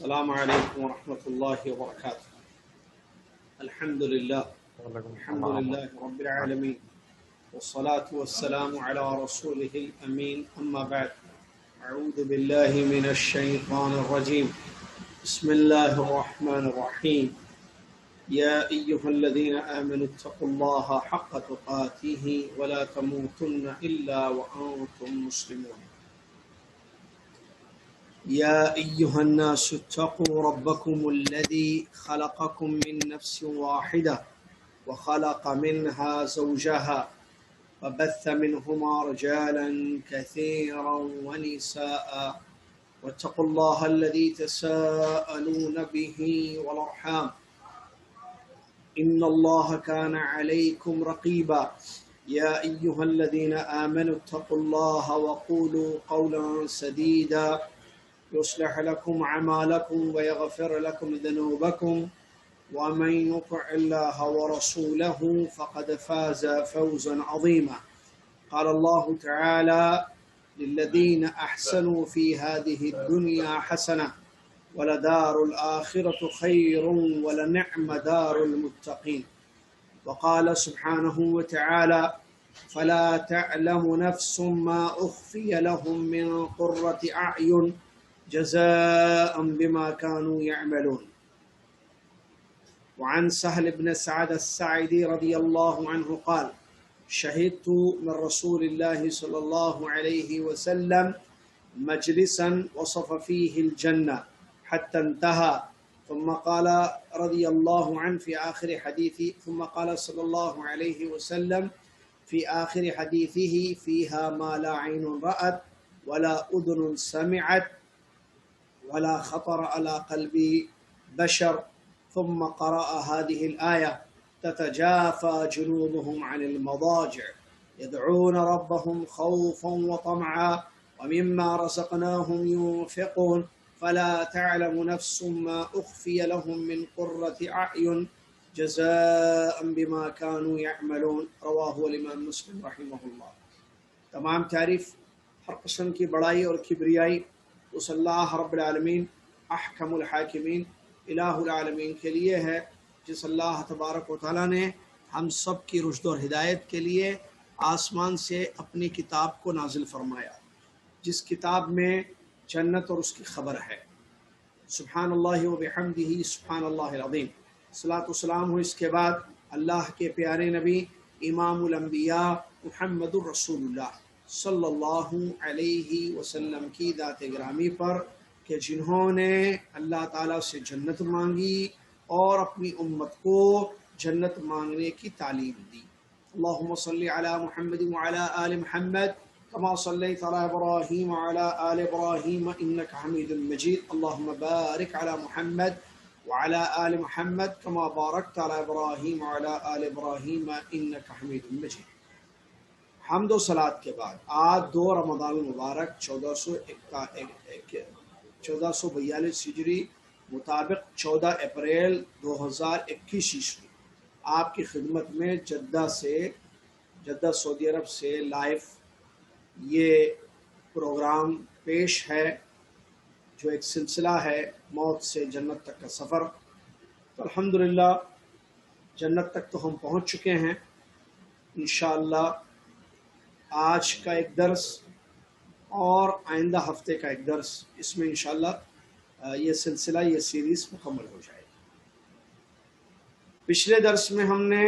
السلام علیکم ورحمۃ اللہ وبرکاتہ۔ الحمد للہ رب العالمین والصلاة والسلام على رسوله الأمين، اما بعد، اعوذ باللہ من الشیطان الرجیم، بسم اللہ الرحمن الرحیم۔ یا ایہا الذین آمنوا اتقوا اللہ حق تقاتہ ولا تموتن الا وانتم مسلمون۔ يا أيها الناس اتقوا ربكم الذي خلقكم من نفس واحدة وخلق منها زوجها وبث منهما رجالا كثيرا ونساء واتقوا الله الذي تساءلون به والأرحام إن الله كان عليكم رقيبا يا أيها الذين آمنوا اتقوا الله وقولوا قولا سديدا يصلح لكم أعمالكم ويغفر لكم ذنوبكم ومن يطع الله ورسوله فقد فاز فوزا عظيما۔ قال الله تعالى للذين أحسنوا في هذه الدنيا حسنة ولدار الآخرة خير ولنعم دار المتقين۔ وقال سبحانه وتعالى فلا تعلم نفس ما أخفي لهم من قرة أعين جزاء بما كانوا يعملون۔ وعن سهل بن سعد الساعدي رضي الله عنه قال شهدت من رسول الله صلى الله عليه وسلم مجلسا وصف فيه الجنة حتى انتهى، ثم قال رضي الله عنه في آخر حديثه، ثم قال صلى الله عليه وسلم في آخر حديثه فيها ما لا عين رأت ولا أذن سمعت ولا خطر على قلب بشر، ثم قرأ هذه الآية تتجافى جنوبهم عن المضاجع يدعون ربهم خوفا وطمعا ومما رزقناهم ينفقون فلا تعلم نفس ما أخفي لهم من قرة أعين جزاء بما كانوا يعملون۔ رواہ الامام مسلم رحمہ اللہ۔ تمام تعریف ہر قسم کی بڑائی اور کبریائی اس اللہ رب العالمین احکم الحاکمین الہ العالمین کے لیے ہے، جس اللہ تبارک و تعالیٰ نے ہم سب کی رشد اور ہدایت کے لیے آسمان سے اپنی کتاب کو نازل فرمایا، جس کتاب میں جنت اور اس کی خبر ہے۔ سبحان اللہ و بحمدہ سبحان اللہ العظیم۔ صلاۃ و سلام ہو اس کے بعد اللہ کے پیارے نبی امام الانبیاء محمد الرسول اللہ صلی اللہ علیہ وسلم کی ذات گرامی پر، کہ جنہوں نے اللہ تعالیٰ سے جنت مانگی اور اپنی امت کو جنت مانگنے کی تعلیم دی۔ اللہم صلی علی محمد وعلی آل محمد کما صلیت علی ابراہیم وعلی آل ابراہیم انک حمید مجید، اللہم بارک علی محمد وعلی آل محمد کما بارکت علی ابراہیم وعلی آل ابراہیم انک حمید مجید۔ حمد و صلات کے بعد آج 2 رمضان المبارک 1442 ہجری مطابق 14 اپریل 2021 عیسوی آپ کی خدمت میں جدہ سعودی عرب سے لائیو یہ پروگرام پیش ہے، جو ایک سلسلہ ہے موت سے جنت تک کا سفر۔ تو الحمدللہ جنت تک تو ہم پہنچ چکے ہیں انشاءاللہ۔ آج کا ایک درس اور آئندہ ہفتے کا ایک درس، اس میں انشاءاللہ یہ سلسلہ، یہ سیریز مکمل ہو جائے گی۔ پچھلے درس میں ہم نے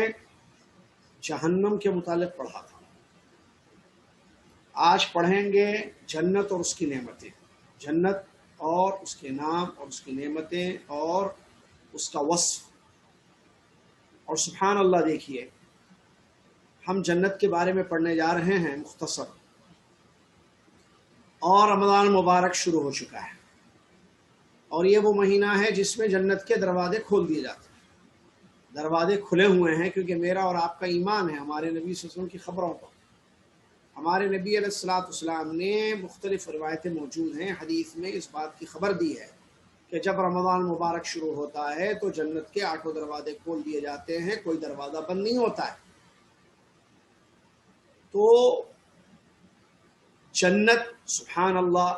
جہنم کے متعلق پڑھا تھا، آج پڑھیں گے جنت اور اس کی نعمتیں، جنت اور اس کے نام اور اس کی نعمتیں اور اس کا وصف۔ اور سبحان اللہ، دیکھیے ہم جنت کے بارے میں پڑھنے جا رہے ہیں مختصر، اور رمضان مبارک شروع ہو چکا ہے، اور یہ وہ مہینہ ہے جس میں جنت کے دروازے کھول دیے جاتے ہیں۔ دروازے کھلے ہوئے ہیں کیونکہ میرا اور آپ کا ایمان ہے ہمارے نبی صلی اللہ علیہ وسلم کی خبروں پر۔ ہمارے نبی علیہ الصلوۃ والسلام نے مختلف روایتیں موجود ہیں، حدیث میں اس بات کی خبر دی ہے کہ جب رمضان مبارک شروع ہوتا ہے تو جنت کے 8 دروازے کھول دیے جاتے ہیں، کوئی دروازہ بند نہیں ہوتا ہے۔ تو جنت سبحان اللہ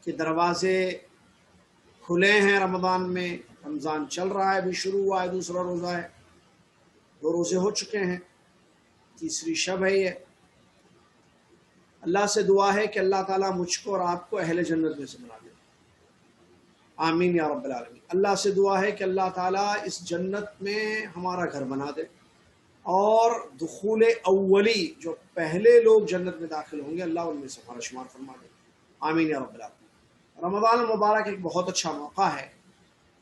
کے دروازے کھلے ہیں رمضان میں، رمضان چل رہا ہے، ابھی شروع ہوا ہے، دوسرا روزہ ہے، 2 روزے ہو چکے ہیں، تیسری شب ہے یہ۔ اللہ سے دعا ہے کہ اللہ تعالیٰ مجھ کو اور آپ کو اہل جنت میں سے بنا دے، آمین یا رب العالمین۔ اللہ سے دعا ہے کہ اللہ تعالیٰ اس جنت میں ہمارا گھر بنا دے، اور دخول اولی جو پہلے لوگ جنت میں داخل ہوں گے اللہ ان میں سے ہمارا شمار فرما دے، آمین یا رب العالمین۔ رمضان المبارک ایک بہت اچھا موقع ہے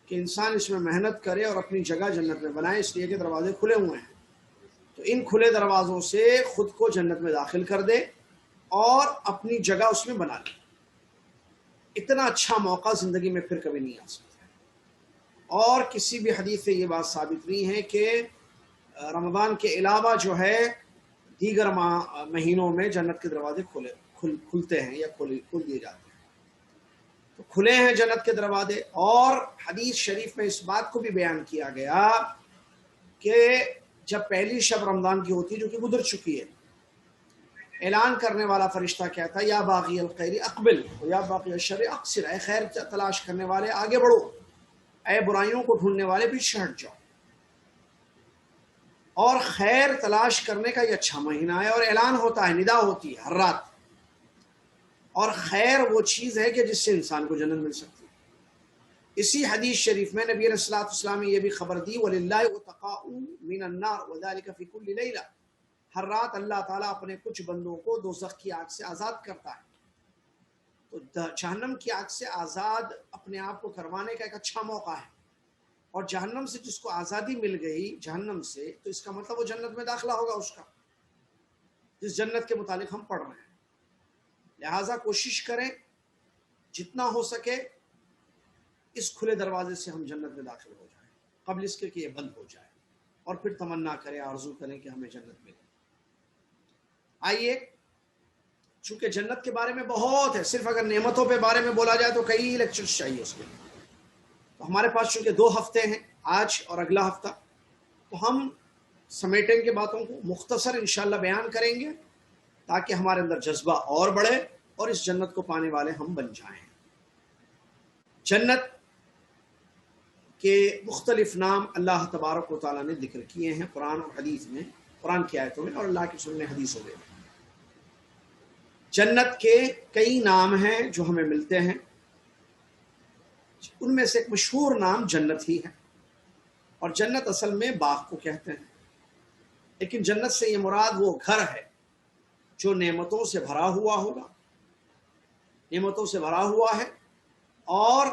کہ انسان اس میں محنت کرے اور اپنی جگہ جنت میں بنائے، اس لیے کہ دروازے کھلے ہوئے ہیں، تو ان کھلے دروازوں سے خود کو جنت میں داخل کر دے اور اپنی جگہ اس میں بنا لے۔ اتنا اچھا موقع زندگی میں پھر کبھی نہیں آ سکتا ہے، اور کسی بھی حدیث سے یہ بات ثابت نہیں ہے کہ رمضان کے علاوہ جو ہے دیگر مہینوں میں جنت کے دروازے کھلتے ہیں یا کھل دیے جاتے ہیں۔ تو کھلے ہیں جنت کے دروازے، اور حدیث شریف میں اس بات کو بھی بیان کیا گیا کہ جب پہلی شب رمضان کی ہوتی ہے جو کہ گزر چکی ہے، اعلان کرنے والا فرشتہ کہتا ہے یا باغی الخیر اقبل یا باغی الشر اقصر، اے خیر تلاش کرنے والے آگے بڑھو، اے برائیوں کو ڈھونڈنے والے پیچھے ہٹ جاؤ۔ اور خیر تلاش کرنے کا یہ اچھا مہینہ ہے، اور اعلان ہوتا ہے، ندا ہوتی ہے ہر رات، اور خیر وہ چیز ہے کہ جس سے انسان کو جنت مل سکتی ہے۔ اسی حدیث شریف میں نبی علیہ الصلوۃ والسلام نے یہ بھی خبر دی وَلِلَّهِ عُتَقَاءُ مِنَ النَّارِ وَذَلِكَ فِي كُلِّ لَيْلَةٍ، ہر رات اللہ تعالیٰ اپنے کچھ بندوں کو دوزخ کی آگ سے آزاد کرتا ہے۔ تو جہنم کی آگ سے آزاد اپنے آپ کو کروانے کا ایک اچھا موقع ہے، اور جہنم سے جس کو آزادی مل گئی جہنم سے، تو اس کا مطلب وہ جنت میں داخلہ ہوگا اس کا، جس جنت کے متعلق ہم پڑھ رہے ہیں۔ لہٰذا کوشش کریں جتنا ہو سکے اس کھلے دروازے سے ہم جنت میں داخل ہو جائیں، قبل اس کے کہ یہ بند ہو جائے، اور پھر تمنا کریں، آرزو کریں کہ ہمیں جنت ملے۔ آئیے، چونکہ جنت کے بارے میں بہت ہے، صرف اگر نعمتوں پہ بارے میں بولا جائے تو کئی لیکچرز چاہیے اس میں، تو ہمارے پاس چونکہ 2 ہفتے ہیں، آج اور اگلا ہفتہ، تو ہم سمیٹیں گے باتوں کو، مختصر انشاءاللہ بیان کریں گے تاکہ ہمارے اندر جذبہ اور بڑھے اور اس جنت کو پانے والے ہم بن جائیں۔ جنت کے مختلف نام اللہ تبارک و تعالیٰ نے ذکر کیے ہیں قرآن اور حدیث میں، قرآن کی آیتوں میں اور اللہ کی سنت حدیثوں میں۔ جنت کے کئی نام ہیں جو ہمیں ملتے ہیں، ان میں سے ایک مشہور نام جنت ہی ہے، اور جنت اصل میں باغ کو کہتے ہیں، لیکن جنت سے یہ مراد وہ گھر ہے جو نعمتوں سے بھرا ہوا ہوگا، نعمتوں سے بھرا ہوا ہے، اور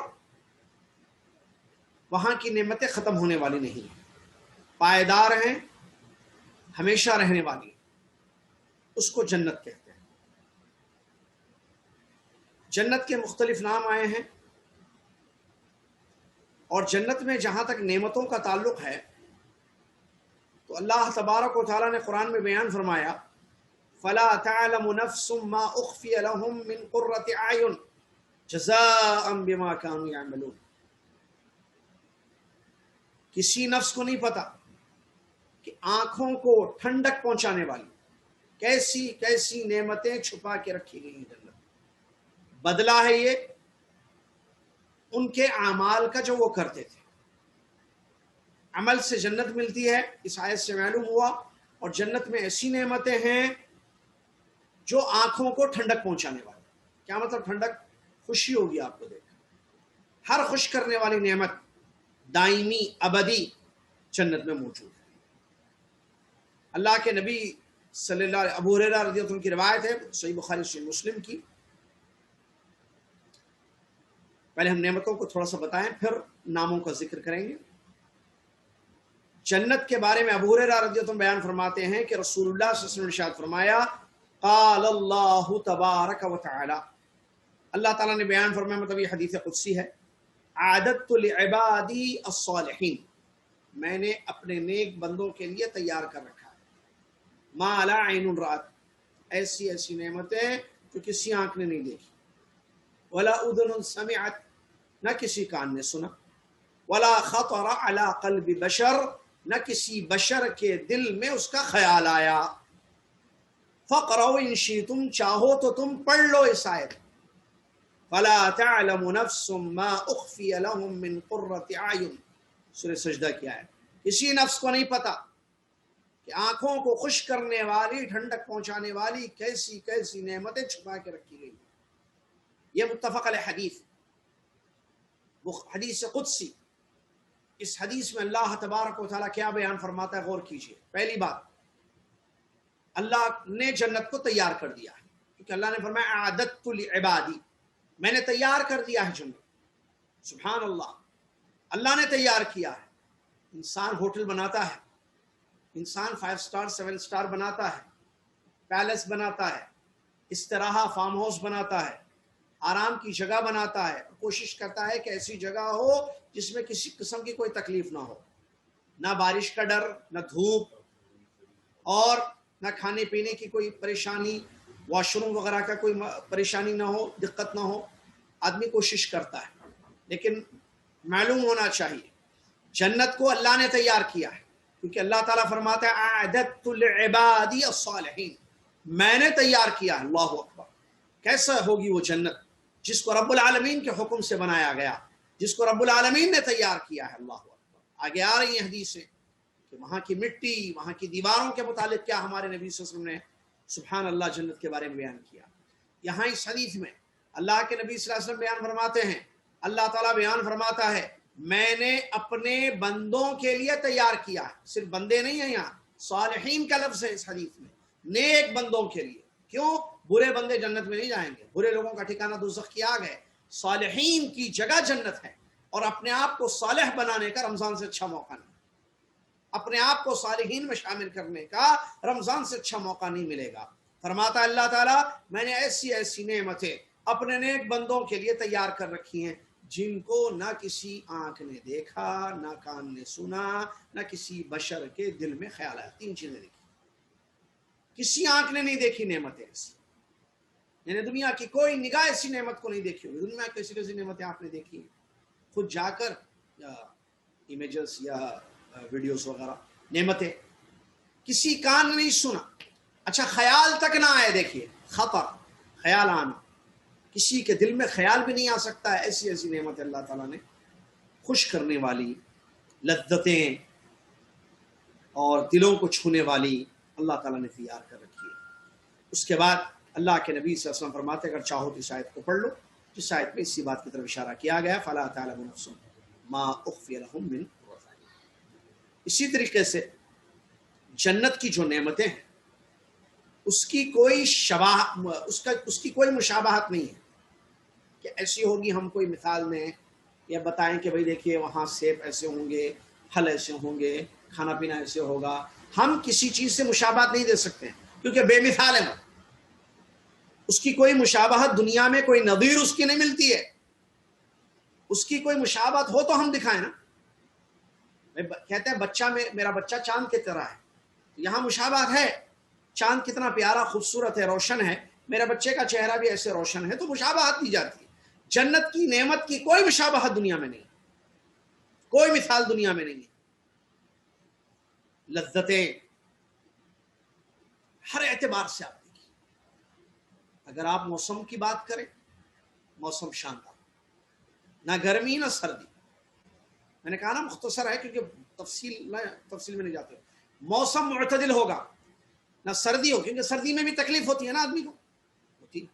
وہاں کی نعمتیں ختم ہونے والی نہیں ہیں، پائیدار ہیں، ہمیشہ رہنے والی، اس کو جنت کہتے ہیں۔ جنت کے مختلف نام آئے ہیں، اور جنت میں جہاں تک نعمتوں کا تعلق ہے تو اللہ تبارک و تعالیٰ نے قرآن میں بیان فرمایا فَلَا تَعْلَمُ نَفْسٌ مَّا أُخْفِيَ لَهُم مِّن قُرَّةِ أَعْيُنٍ جَزَاءً بِمَا كَانُوا يَعْمَلُونَ، کسی نفس کو نہیں پتا کہ آنکھوں کو ٹھنڈک پہنچانے والی کیسی کیسی نعمتیں چھپا کے رکھی گئی ہیں جنت، بدلہ ہے یہ ان کے اعمال کا جو وہ کرتے تھے، عمل سے جنت ملتی ہے، اس آیت سے معلوم ہوا، اور جنت میں ایسی نعمتیں ہیں جو آنکھوں کو ٹھنڈک پہنچانے والی۔ کیا مطلب ٹھنڈک؟ خوشی ہوگی آپ کو دیکھ، ہر خوش کرنے والی نعمت دائمی ابدی جنت میں موجود ہے۔ اللہ کے نبی صلی اللہ علیہ ابو ہریرہ رضی اللہ عنہ کی روایت ہے، صحیح بخاری صحیح مسلم کی۔ پہلے ہم نعمتوں کو تھوڑا سا بتائیں، پھر ناموں کا ذکر کریں گے۔ جنت کے بارے میں ابو ہریرہ رضی اللہ عنہ بیان فرماتے ہیں کہ رسول اللہ صلی اللہ علیہ وسلم نے ارشاد فرمایا قال اللہ تبارک و تعالی، اللہ تعالیٰ نے بیان فرمایا، مطلب یہ حدیث قدسی ہے، اعددت لعبادی الصالحین، میں نے اپنے نیک بندوں کے لیے تیار کر رکھا ہے، ما لا عین رأت، ایسی ایسی نعمتیں جو کسی آنکھ نے نہیں دیکھی، ولا اذن سمعت، نہ کسی کان نے سنا، ولا خطر علی قلب بشر، نہ کسی بشر کے دل میں اس کا خیال آیا۔ فقرؤ ان شئتم، چاہو تو تم پڑھ لو اس آیت، فلا تعلم نفس ما اخفی لهم من قرۃ اعین، سورہ سجدہ کی آیت۔ کسی نفس کو نہیں پتا کہ آنکھوں کو خوش کرنے والی، ٹھنڈک پہنچانے والی کیسی کیسی نعمتیں چھپا کے رکھی گئی۔ یہ متفق علیہ حدیث، وہ حدیث قدسی۔ اس حدیث میں اللہ تبارک و تعالیٰ کیا بیان فرماتا ہے، غور کیجئے۔ پہلی بات، اللہ نے جنت کو تیار کر دیا ہے، کیونکہ اللہ نے فرمایا اعددت لعبادی، میں نے تیار کر دیا ہے جنت۔ سبحان اللہ، اللہ نے تیار کیا ہے۔ انسان ہوٹل بناتا ہے، انسان 5 سٹار 7 سٹار بناتا ہے، پیلس بناتا ہے، استراحہ فارم ہاؤس بناتا ہے، آرام کی جگہ بناتا ہے، کوشش کرتا ہے کہ ایسی جگہ ہو جس میں کسی قسم کی کوئی تکلیف نہ ہو، نہ بارش کا ڈر، نہ دھوپ، اور نہ کھانے پینے کی کوئی پریشانی، واش روم وغیرہ کا کوئی پریشانی نہ ہو، دقت نہ ہو۔ آدمی کوشش کرتا ہے، لیکن معلوم ہونا چاہیے جنت کو اللہ نے تیار کیا ہے، کیونکہ اللہ تعالیٰ فرماتا ہے اعددت لعبادی الصالحین، میں نے تیار کیا ہے۔ اللہ اکبر، کیسا ہوگی وہ جنت جس کو رب العالمین کے حکم سے بنایا گیا، جس کو رب العالمین نے تیار کیا ہے۔ اللہ اکبر۔ آگے آ رہی ہیں حدیثیں کہ وہاں کی مٹی، وہاں کی دیواروں کے متعلق کیا ہمارے نبی صلی اللہ علیہ وسلم نے سبحان اللہ جنت کے بارے میں بیان کیا۔ یہاں اس حدیث میں اللہ کے نبی صلی اللہ علیہ وسلم بیان فرماتے ہیں، اللہ تعالیٰ بیان فرماتا ہے میں نے اپنے بندوں کے لیے تیار کیا ہے۔ صرف بندے نہیں ہیں، یہاں صالحین کا لفظ ہے اس حدیث میں، نیک بندوں کے لیے۔ کیوں؟ برے بندے جنت میں نہیں جائیں گے، برے لوگوں کا ٹھکانہ دوزخ کی آگ ہے۔ صالحین کی جگہ جنت ہے، اور اپنے آپ کو صالح بنانے کا رمضان سے اچھا موقع نہیں، اپنے آپ کو صالحین میں شامل کرنے کا رمضان سے اچھا موقع نہیں ملے گا۔ فرماتا اللہ تعالیٰ میں نے ایسی ایسی نعمتیں اپنے نیک بندوں کے لیے تیار کر رکھی ہیں جن کو نہ کسی آنکھ نے دیکھا، نہ کان نے سنا، نہ کسی بشر کے دل میں خیال آیا۔ 3 چیزیں دیکھی، کسی آنکھ نے نہیں دیکھی نعمتیں ایسی، یعنی دنیا کی کوئی نگاہ ایسی نعمت کو نہیں دیکھی ہوگی۔ دنیا کی کیسی نعمتیں آپ نے دیکھی ہیں، خود جا کر امیجز یا ویڈیوز وغیرہ، نعمتیں کسی کان نے نہیں سنا، اچھا خیال تک نہ آئے۔ دیکھیے خطر، خیال آنا، کسی کے دل میں خیال بھی نہیں آ سکتا ہے، ایسی ایسی نعمت اللہ تعالیٰ نے خوش کرنے والی، لذتیں اور دلوں کو چھونے والی اللہ تعالیٰ نے تیار کر رکھی ہے۔ اس کے بعد اللہ کے نبی صلی اللہ علیہ وسلم فرماتے اگر چاہو تو اس آیت کو پڑھ لو، جس آیت میں اسی بات کی طرف اشارہ کیا گیا فَلَا تَعْلَمُ نَفْسٌ مَا أُخْفِيَ لَهُم مِّن قُرَّةِ أَعْيُنٍ۔ اسی طریقے سے جنت کی جو نعمتیں ہیں اس کی کوئی مشابہت نہیں ہے کہ ایسی ہوگی۔ ہم کوئی مثال میں یا بتائیں کہ بھئی دیکھیے وہاں سیب ایسے ہوں گے، پھل ایسے ہوں گے، کھانا پینا ایسے ہوگا، ہم کسی چیز سے مشابہت نہیں دے سکتے کیونکہ بے مثال ہے۔ اس کی کوئی مشابہت دنیا میں کوئی نظیر اس کی نہیں ملتی ہے۔ اس کی کوئی مشابہت ہو تو ہم دکھائیں نا۔ کہتے ہیں بچہ میرا بچہ چاند کی طرح ہے، یہاں مشابہت ہے، چاند کتنا پیارا خوبصورت ہے، روشن ہے، میرے بچے کا چہرہ بھی ایسے روشن ہے، تو مشابہت دی جاتی ہے۔ جنت کی نعمت کی کوئی مشابہت دنیا میں نہیں، کوئی مثال دنیا میں نہیں ہے۔ لذتیں ہر اعتبار سے آپ دیکھیں، اگر آپ موسم کی بات کریں، موسم شاندار، نہ گرمی نہ سردی۔ میں نے کہا نا مختصر ہے کیونکہ تفصیل میں نہیں جاتے۔ موسم معتدل ہوگا، نہ سردی ہو، کیونکہ سردی میں بھی تکلیف ہوتی ہے نا آدمی کو، ہوتی ہے۔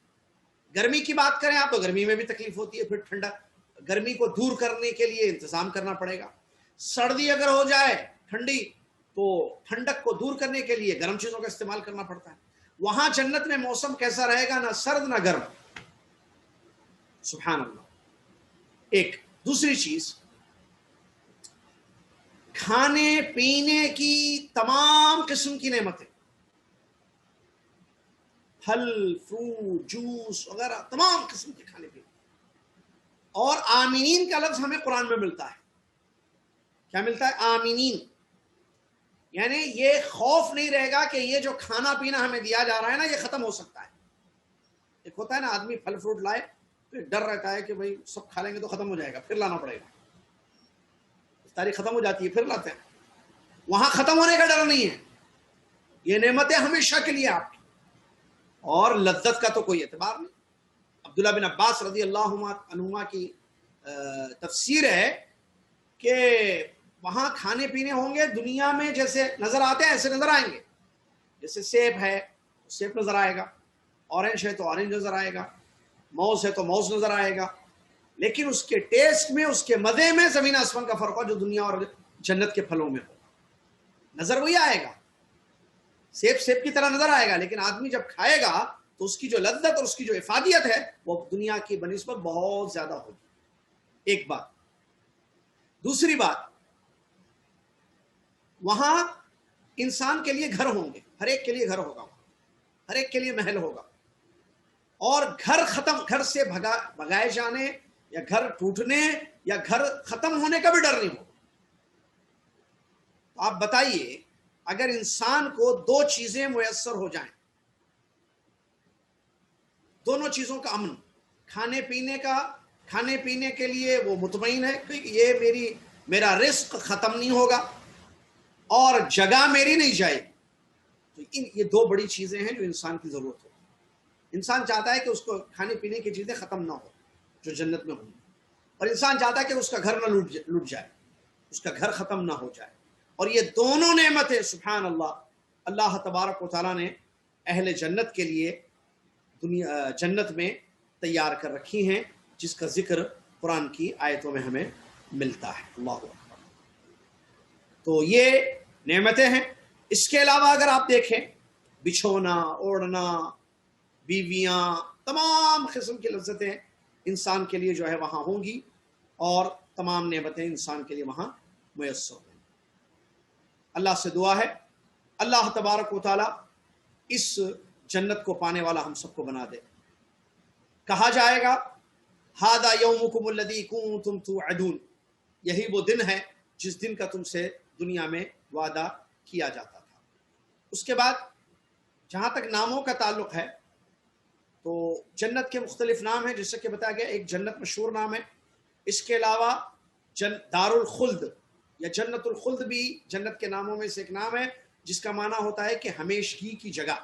گرمی کی بات کریں آپ تو گرمی میں بھی تکلیف ہوتی ہے، پھر ٹھنڈا، گرمی کو دور کرنے کے لیے انتظام کرنا پڑے گا۔ سردی اگر ہو جائے ٹھنڈی تو ٹھنڈک کو دور کرنے کے لیے گرم چیزوں کا استعمال کرنا پڑتا ہے۔ وہاں جنت میں موسم کیسا رہے گا؟ نہ سرد نہ گرم، سبحان اللہ۔ ایک دوسری چیز، کھانے پینے کی تمام قسم کی نعمتیں، پھل، فروٹ، جوس وغیرہ، تمام قسم کے کھانے پینے۔ اور آمینین کا لفظ ہمیں قرآن میں ملتا ہے۔ کیا ملتا ہے؟ آمینین، یعنی یہ خوف نہیں رہے گا کہ یہ جو کھانا پینا ہمیں دیا جا رہا ہے نا یہ ختم ہو سکتا ہے۔ ایک ہوتا ہے نا آدمی پھل فروٹ لائے تو ایک ڈر رہتا ہے کہ بھائی سب کھا لیں گے تو ختم ہو جائے گا، پھر لانا پڑے گا، تاریخ ختم ہو جاتی ہے پھر لاتے ہیں۔ وہاں ختم ہونے کا ڈر نہیں ہے، یہ نعمتیں ہمیشہ کے لیے آپ کی، اور لذت کا تو کوئی اعتبار نہیں۔ عبداللہ بن عباس رضی اللہ عنہما کی تفسیر ہے کہ وہاں کھانے پینے ہوں گے دنیا میں جیسے نظر آتے ہیں ایسے نظر آئیں گے. جیسے سیب ہے سیب نظر آئے گا، اورنج ہے تو اورنج نظر آئے گا، موز ہے تو موز نظر آئے گا، لیکن اس کے ٹیسٹ میں، اس کے مزے میں زمین آسمان کا فرق ہو جو دنیا اور جنت کے پھلوں میں ہو. نظر وہی آئے گا، سیب کی طرح نظر آئے گا، لیکن آدمی جب کھائے گا تو اس کی جو لذت اور اس کی جو افادیت ہے وہ دنیا کی بنسبت بہت زیادہ ہوگی. ایک بات. دوسری بات، وہاں انسان کے لیے گھر ہوں گے، ہر ایک کے لیے گھر ہوگا، ہر ایک کے لیے محل ہوگا، اور گھر سے بھگائے جانے یا گھر ٹوٹنے یا گھر ختم ہونے کا بھی ڈر نہیں ہوگا. تو آپ بتائیے اگر انسان کو دو چیزیں میسر ہو جائیں، دونوں چیزوں کا امن، کھانے پینے کے لیے وہ مطمئن ہے کہ یہ میرا رزق ختم نہیں ہوگا اور جگہ میری نہیں جائے، تو یہ دو بڑی چیزیں ہیں جو انسان کی ضرورت ہو. انسان چاہتا ہے کہ اس کو کھانے پینے کی چیزیں ختم نہ ہو جو جنت میں ہوں گی، اور انسان چاہتا ہے کہ اس کا گھر نہ لٹ جائے، اس کا گھر ختم نہ ہو جائے. اور یہ دونوں نعمتیں سبحان اللہ تبارک و تعالیٰ نے اہل جنت کے لیے جنت میں تیار کر رکھی ہیں، جس کا ذکر قرآن کی آیتوں میں ہمیں ملتا ہے. اللہ اکبر. تو یہ نعمتیں ہیں. اس کے علاوہ اگر آپ دیکھیں بچھونا، اوڑھنا، بیویاں، تمام قسم کی لذتیں انسان کے لیے جو ہے وہاں ہوں گی، اور تمام نعمتیں انسان کے لیے وہاں میسر ہوں گی. اللہ سے دعا ہے اللہ تبارک و تعالی اس جنت کو پانے والا ہم سب کو بنا دے. کہا جائے گا ھذا یومکم الذی کنتم توعدون، یہی وہ دن ہے جس دن کا تم سے دنیا میں وعدہ کیا جاتا تھا. اس کے بعد جہاں تک ناموں کا تعلق ہے تو جنت کے مختلف نام ہیں، جیسے کہ بتایا گیا ایک جنت مشہور نام ہے. اس کے علاوہ دار الخلد یا جنت الخلد بھی جنت کے ناموں میں سے ایک نام ہے، جس کا معنی ہوتا ہے کہ ہمیشگی کی جگہ،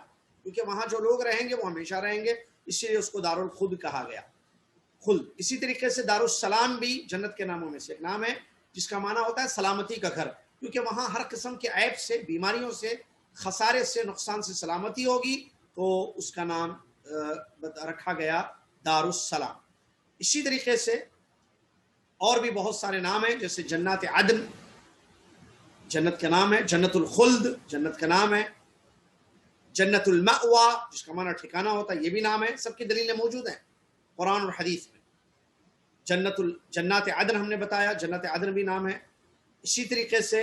کیونکہ وہاں جو لوگ رہیں گے وہ ہمیشہ رہیں گے، اس لیے اس کو دار الخلد کہا گیا، خلد. اسی طریقے سے دار السلام بھی جنت کے ناموں میں سے ایک نام ہے، جس کا معنی ہوتا ہے سلامتی کا گھر، کیونکہ وہاں ہر قسم کے عیب سے، بیماریوں سے، خسارے سے، نقصان سے سلامتی ہوگی، تو اس کا نام رکھا گیا دار السلام. اسی طریقے سے اور بھی بہت سارے نام ہیں، جیسے جنات عدن جنت کا نام ہے، جنت الخلد جنت کا نام ہے، جنت المأوا جس کا معنی ٹھکانہ ہوتا ہے، یہ بھی نام ہے. سب کی دلیلیں موجود ہیں قرآن اور حدیث میں. جنات عدن ہم نے بتایا، جنت عدن بھی نام ہے. اسی طریقے سے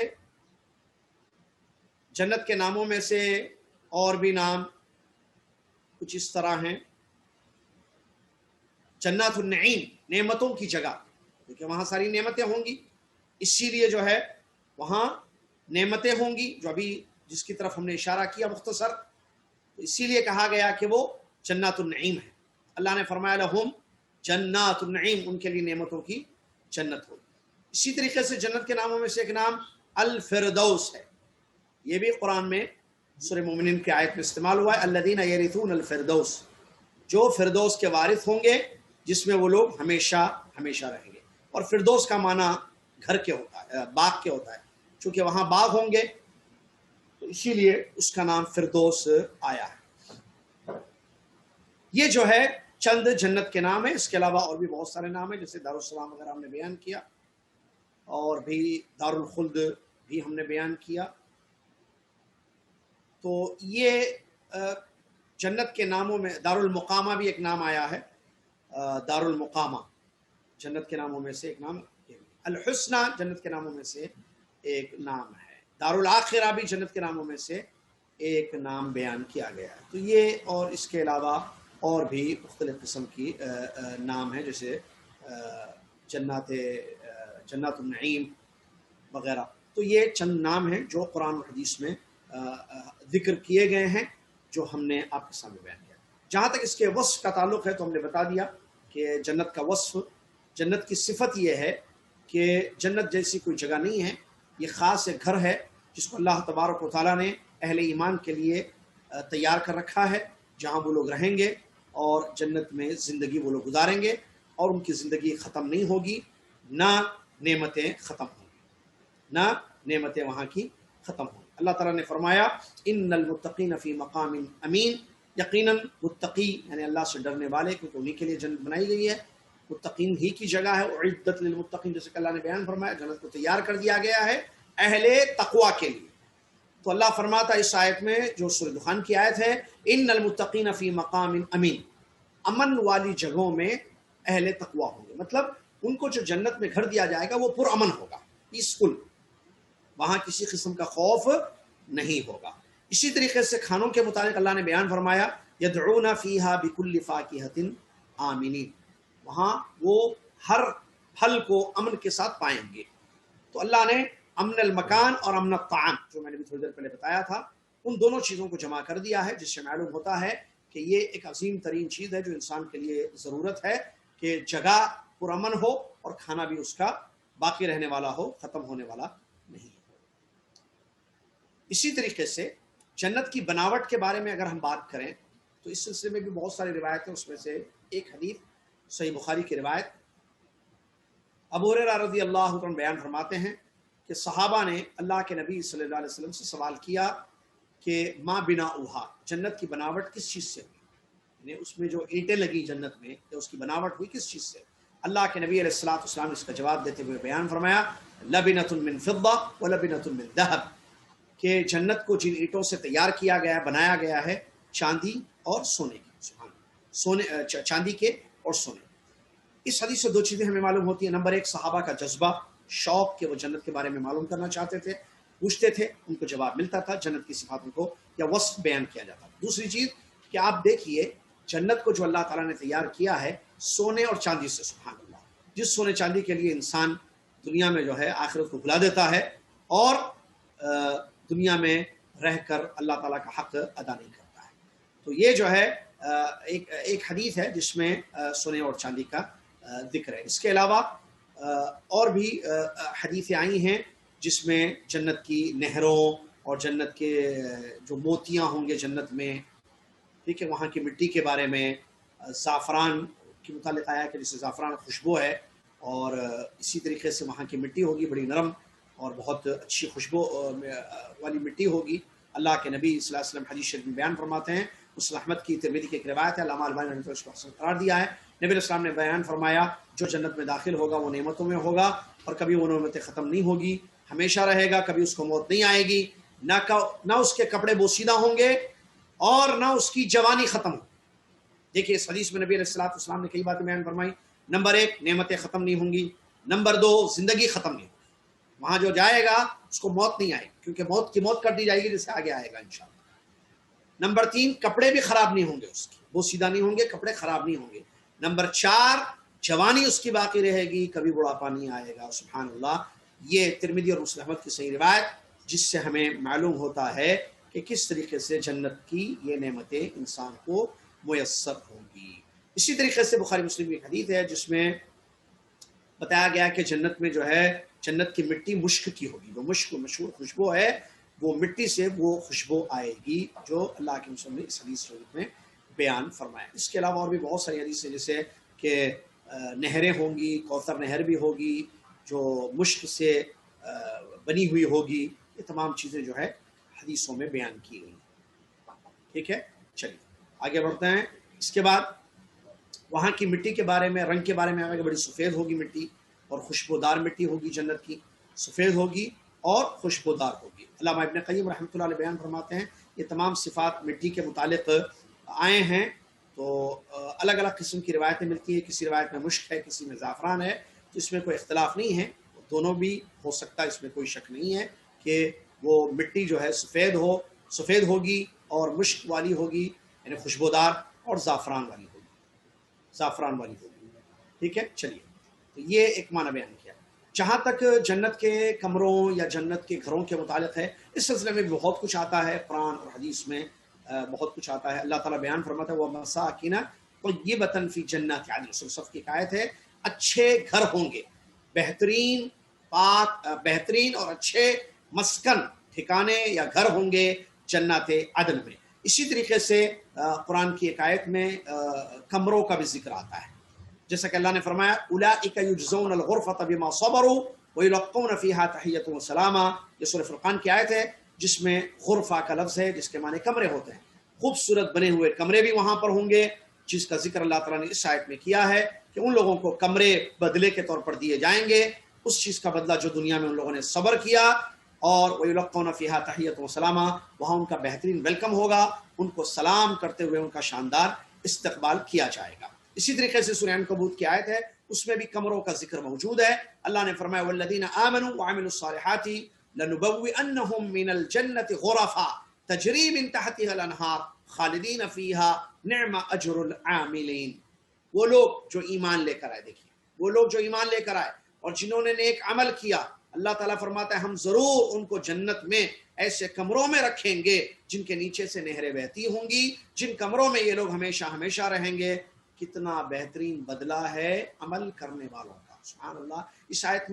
جنت کے ناموں میں سے اور بھی نام کچھ اس طرح ہیں. جنات النعیم، نعمتوں کی جگہ، کیونکہ وہاں ساری نعمتیں ہوں گی، اسی لیے جو ہے وہاں نعمتیں ہوں گی، جو ابھی جس کی طرف ہم نے اشارہ کیا مختصر، تو اسی لیے کہا گیا کہ وہ جنات النعیم ہے. اللہ نے فرمایا لہم جنات النعیم، ان کے لیے نعمتوں کی جنت ہوگی. اسی طریقے سے جنت کے ناموں میں سے ایک نام الفردوس ہے، یہ بھی قرآن میں سورہ مومنین کی آیت میں استعمال ہوا ہے. الذین یرثون الفردوس، جو فردوس کے وارث ہوں گے، جس میں وہ لوگ ہمیشہ ہمیشہ رہیں گے. اور فردوس کا معنی گھر کے ہوتا ہے، باغ کے ہوتا ہے، چونکہ وہاں باغ ہوں گے تو اسی لیے اس کا نام فردوس آیا ہے. یہ جو ہے چند جنت کے نام ہیں. اس کے علاوہ اور بھی بہت سارے نام ہیں، جیسے دارالسلام وغیرہ ہم نے بیان کیا، اور بھی دار الخلد بھی ہم نے بیان کیا. تو یہ جنت کے ناموں میں دار المقامہ بھی ایک نام آیا ہے. دار المقامہ جنت کے ناموں میں سے ایک نام. الحسنہ جنت کے ناموں میں سے ایک نام ہے. دار الاخرہ بھی جنت کے ناموں میں سے ایک نام بیان کیا گیا ہے. تو یہ اور اس کے علاوہ اور بھی مختلف قسم کی نام ہیں، جیسے جنات النعیم وغیرہ. تو یہ چند نام ہیں جو قرآن و حدیث میں ذکر کیے گئے ہیں، جو ہم نے آپ کے سامنے بیان کیا. جہاں تک اس کے وصف کا تعلق ہے تو ہم نے بتا دیا کہ جنت کا وصف، جنت کی صفت یہ ہے کہ جنت جیسی کوئی جگہ نہیں ہے، یہ خاص ایک گھر ہے جس کو اللہ تبارک و تعالیٰ نے اہل ایمان کے لیے تیار کر رکھا ہے، جہاں وہ لوگ رہیں گے اور جنت میں زندگی وہ لوگ گزاریں گے اور ان کی زندگی ختم نہیں ہوگی، نہ نعمتیں ختم ہوں گی، نہ نعمتیں وہاں کی ختم ہوں گی۔ اللہ تعالیٰ نے فرمایا ان المتقین فی مقام امین، یقیناً متقی یعنی اللہ سے ڈرنے والے، کیونکہ انہی کے لیے جنت بنائی گئی ہے، متقین ہی کی جگہ ہے۔ اعدت للمتقین، جیسے کہ اللہ نے بیان فرمایا جنت کو تیار کر دیا گیا ہے اہل تقویٰ کے لیے۔ تو اللہ فرماتا اس آیت میں جو سورہ دخان کی آیت ہے، ان المتقین فی مقام امین، امن والی جگہوں میں اہل تقویٰ ہوں گے، مطلب ان کو جو جنت میں گھر دیا جائے گا وہ پرامن ہوگا، پیسفل، وہاں کسی قسم کا خوف نہیں ہوگا۔ اسی طریقے سے کھانوں کے متعلق اللہ نے بیان فرمایا یدعون فیہا بکل فاکہۃ آمنین، وہاں وہ ہر پھل کو امن کے ساتھ پائیں گے۔ تو اللہ نے امن المکان اور امن الطعام، جو میں نے بھی تھوڑی دیر پہلے بتایا تھا، ان دونوں چیزوں کو جمع کر دیا ہے، جس سے معلوم ہوتا ہے کہ یہ ایک عظیم ترین چیز ہے جو انسان کے لیے ضرورت ہے کہ جگہ پرامن ہو اور کھانا بھی اس کا باقی رہنے والا ہو، ختم ہونے والا نہیں ہو۔ اسی طریقے سے جنت کی بناوٹ کے بارے میں اگر ہم بات کریں تو اس سلسلے میں بھی بہت ساری روایتیں، اس میں سے ایک حدیث صحیح بخاری کی روایت، ابو ہریرہ رضی اللہ عنہ بیان فرماتے ہیں کہ صحابہ نے اللہ کے نبی صلی اللہ علیہ وسلم سے سوال کیا کہ ما بناؤہا، جنت کی بناوٹ کس چیز سے ہوئی، یعنی اس میں جو اینٹیں لگی جنت میں کہ اس کی بناوٹ ہوئی کس چیز سے؟ اللہ کے نبی علیہ الصلوۃ والسلام نے اس کا جواب دیتے ہوئے بیان فرمایا لبنۃ من فضہ ولبنۃ من ذہب، کہ جنت کو جن اینٹوں سے تیار کیا گیا ہے، بنایا گیا ہے، چاندی اور سونے کی، چاندی کے اور سونے۔ اس حدیث سے دو چیزیں ہمیں معلوم ہوتی ہیں۔ نمبر ایک، صحابہ کا جذبہ، شوق کہ وہ جنت کے بارے میں معلوم کرنا چاہتے تھے، پوچھتے تھے، ان کو جواب ملتا تھا، جنت کی صفات کو یا وصف بیان کیا جاتا تھا۔ دوسری چیز کہ آپ دیکھیے جنت کو جو اللہ تعالیٰ نے تیار کیا ہے سونے اور چاندی سے، سبحان اللہ، جس سونے چاندی کے لیے انسان دنیا میں جو ہے آخرت کو بھلا دیتا ہے اور دنیا میں رہ کر اللہ تعالیٰ کا حق ادا نہیں کرتا ہے۔ تو یہ جو ہے ایک حدیث ہے جس میں سونے اور چاندی کا ذکر ہے۔ اس کے علاوہ اور بھی حدیثیں آئی ہیں جس میں جنت کی نہروں اور جنت کے جو موتیاں ہوں گے جنت میں، ٹھیک ہے، وہاں کی مٹی کے بارے میں، زعفران کے متعلق آیا کہ جسے زعفران خوشبو ہے، اور اسی طریقے سے وہاں کی مٹی ہوگی بڑی نرم اور بہت اچھی خوشبو والی مٹی ہوگی۔ اللہ کے نبی صلی اللہ علیہ وسلم حدیث شریف میں بیان فرماتے ہیں، مسلم احمد کی ترمذی کی ایک روایت ہے، علامہ البانی نے اس کو حسن قرار دیا ہے، نبی علیہ السلام نے بیان فرمایا جو جنت میں داخل ہوگا وہ نعمتوں میں ہوگا اور کبھی وہ نعمتیں ختم نہیں ہوگی، ہمیشہ رہے گا، کبھی اس کو موت نہیں آئے گی، نہ اس کے کپڑے بوسیدہ ہوں گے اور نہ اس کی جوانی ختم ہو۔ دیکھیے اس حدیث میں نبی علیہ السلام نے کئی باتیں بیان فرمائی۔ نمبر ایک، نعمتیں ختم نہیں ہوں گی۔ نمبر دو، زندگی ختم نہیں ہوگی، وہاں جو جائے گا اس کو موت نہیں آئے گی، کیونکہ موت کر دی جائے گی، جس سے آگے آئے گا انشاءاللہ۔ نمبر تین، کپڑے بھی خراب نہیں ہوں گے، اس کی بوسیدہ نہیں ہوں گے، کپڑے خراب نہیں ہوں گے۔ نمبر چار، جوانی اس کی باقی رہے گی، کبھی بڑھاپا نہیں آئے گا، سبحان اللہ۔ یہ ترمذی اور مسلم احمد کی صحیح روایت، جس سے ہمیں معلوم ہوتا ہے کہ کس طریقے سے جنت کی یہ نعمتیں انسان کو میسر ہوں گی۔ اسی طریقے سے بخاری مسلم کی ایک حدیث ہے جس میں بتایا گیا کہ جنت میں جو ہے جنت کی مٹی مشک کی ہوگی، وہ مشک مشہور خوشبو ہے، وہ مٹی سے وہ خوشبو آئے گی جو اللہ کے رسول نے اس حدیث شریف میں بیان فرمایا۔ اس کے علاوہ اور بھی بہت ساری حدیث ہیں، جیسے کہ نہریں ہوں گی، کوثر نہر بھی ہوگی جو مشک سے بنی ہوئی ہوگی، یہ تمام چیزیں جو ہے حدیثوں میں بیان کی گئی ہیں۔ ٹھیک ہے، چلیے آگے بڑھتے ہیں۔ اس کے بعد وہاں کی مٹی کے بارے میں، رنگ کے بارے میں آگے بڑی سفید ہوگی مٹی اور خوشبودار مٹی ہوگی، جنت کی سفید ہوگی اور خوشبودار ہوگی۔ علامہ ابن قیم رحمۃ اللہ علیہ بیان فرماتے ہیں یہ تمام صفات مٹی کے متعلق آئے ہیں، تو الگ الگ قسم کی روایتیں ملتی ہیں، کسی روایت میں مشک ہے، کسی میں زعفران ہے، تو اس میں کوئی اختلاف نہیں ہے، دونوں بھی ہو سکتا ہے، اس میں کوئی شک نہیں ہے کہ وہ مٹی جو ہے سفید ہوگی اور مشک والی ہوگی، یعنی خوشبودار، اور زعفران والی ہوگی۔ ٹھیک ہے، چلیے، تو یہ ایک معنی بیان کیا۔ جہاں تک جنت کے کمروں یا جنت کے گھروں کے متعلق ہے، اس سلسلے میں بہت کچھ آتا ہے، قرآن اور حدیث میں بہت کچھ آتا ہے۔ اللہ تعالیٰ بیان فرماتا ہے وَمَسَاكِنَ طَيِّبَةً فِي جَنَّاتِ عَدْنٍ، سورہ صف کی ایک آیت ہے، اچھے گھر ہوں گے، بہترین اور اچھے مسکن، ٹھکانے یا گھر ہوں گے جنت عدن میں۔ اسی طریقے سے قرآن کی ایک آیت میں کمروں کا بھی ذکر آتا ہے، جیسا کہ اللہ نے فرمایا اولئک یجزون الغرفۃ بما صبروا ویلقون فیہا تحیۃ و سلاما۔ یہ سورہ فرقان کی آیت ہے جس میں غرفہ کا لفظ ہے جس کے معنی کمرے ہوتے ہیں، خوبصورت بنے ہوئے کمرے بھی وہاں پر ہوں گے، جس کا ذکر اللہ تعالیٰ نے اس آیت میں کیا ہے کہ ان لوگوں کو کمرے بدلے کے طور پر دیے جائیں گے، اس چیز کا بدلہ جو دنیا میں ان لوگوں نے صبر کیا، اور وَيُلَقَّوْنَ فِيهَا تَحِيَّةٌ وَسَلَامًا، وہاں ان کا بہترین ویلکم ہوگا، ان کو سلام کرتے ہوئے ان کا شاندار استقبال کیا جائے گا۔ اسی طریقے سے سورہ عنکبوت کی آیت ہے، اس میں بھی کمروں کا ذکر موجود ہے۔ اللہ نے فرمایا وَالَّذِينَ آمَنُوا وَعَمِلُوا الصَّالِحَاتِ لَنُبَوِّئَنَّهُم مِّنَ الْجَنَّةِ غُرَفًا تَجْرِي مِن تَحْتِهَا الْأَنْهَارُ خَالِدِينَ فِيهَا نِعْمَ أَجْرُ الْعَامِلِينَ۔ وہ لوگ جو ایمان لے کر آئے، دیکھیے وہ لوگ جو ایمان لے کر آئے اور جنہوں نے نیک عمل کیا، اللہ تعالیٰ فرماتا ہے ہم ضرور ان کو جنت میں ایسے کمروں میں رکھیں گے جن کے نیچے سے نہریں بہتی ہوں گی، جن کمروں میں یہ لوگ ہمیشہ ہمیشہ رہیں گے۔ کتنا بہترین بدلہ ہے عمل کرنے والوں کا، سبحان اللہ۔ اس آیت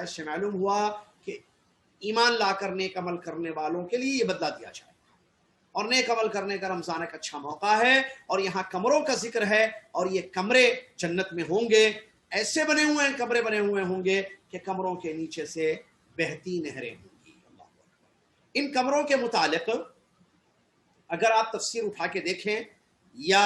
سے معلوم ہوا کہ ایمان لا کر نیک عمل کرنے والوں کے لیے یہ بدلہ دیا جائے، اور نیک عمل کرنے کا رمضان ایک اچھا موقع ہے، اور یہاں کمروں کا ذکر ہے، اور یہ کمرے جنت میں ہوں گے، ایسے بنے ہوئے ہیں، کمرے بنے ہوئے ہوں گے کہ کمروں کے نیچے سے بہتی نہریں ہوں گی۔ اللہ اکبر۔ ان کمروں کے متعلق اگر آپ تفسیر اٹھا کے دیکھیں یا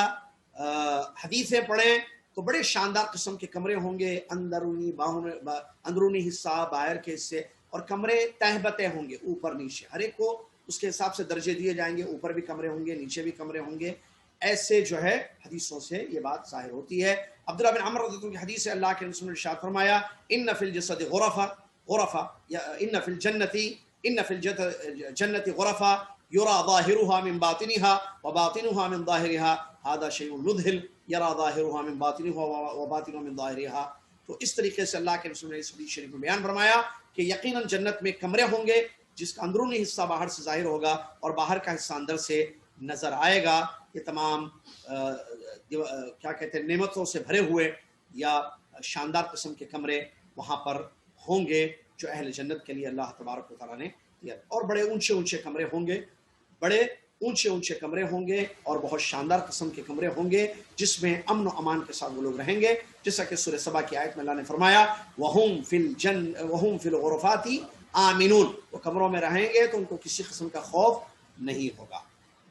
حدیثیں پڑھیں تو بڑے شاندار قسم کے کمرے ہوں گے، اندرونی حصہ، باہر کے حصے، اور کمرے تہ بتہ ہوں گے، اوپر نیچے، ہر ایک کو اس کے حساب سے درجے دیے جائیں گے، اوپر بھی کمرے ہوں گے، نیچے بھی کمرے ہوں گے۔ ایسے جو ہے حدیثوں سے یہ بات ظاہر ہوتی ہے۔ عبداللہ بن عمر رضی اللہ عنہ کی حدیث ہے، اللہ کے رسول نے ارشاد فرمایا ان فی الجسد غرفہ ان فی الجنت غرفہ یرا ظاہرها من باطنها وباطنها من ظاہرها هذا شیء مذہل یرا ظاہرها من باطنها وباطنها من ظاہرها۔ تو اس طریقے سے اللہ کے رسول نے اس حدیث شریف میں بیان فرمایا کہ یقیناً جنت میں کمرے ہوں گے جس کا اندرونی حصہ باہر سے ظاہر ہوگا اور باہر کا حصہ اندر سے نظر آئے گا۔ یہ تمام کیا کہتے ہیں نعمتوں سے بھرے ہوئے یا شاندار قسم کے کمرے وہاں پر ہوں گے جو اہل جنت کے لیے اللہ تبارک و تعالیٰ نے دیا، اور بڑے اونچے اونچے کمرے ہوں گے، بڑے اونچے اونچے کمرے ہوں گے اور بہت شاندار قسم کے کمرے ہوں گے جس میں امن و امان کے ساتھ وہ لوگ رہیں گے، جیسا کہ سورہ سبا کی آیت میں اللہ نے فرمایا وَهُمْ فِي الْغُرُفَاتِ آمِنُونَ، وہ کمروں میں رہیں گے تو ان کو کسی قسم کا خوف نہیں ہوگا۔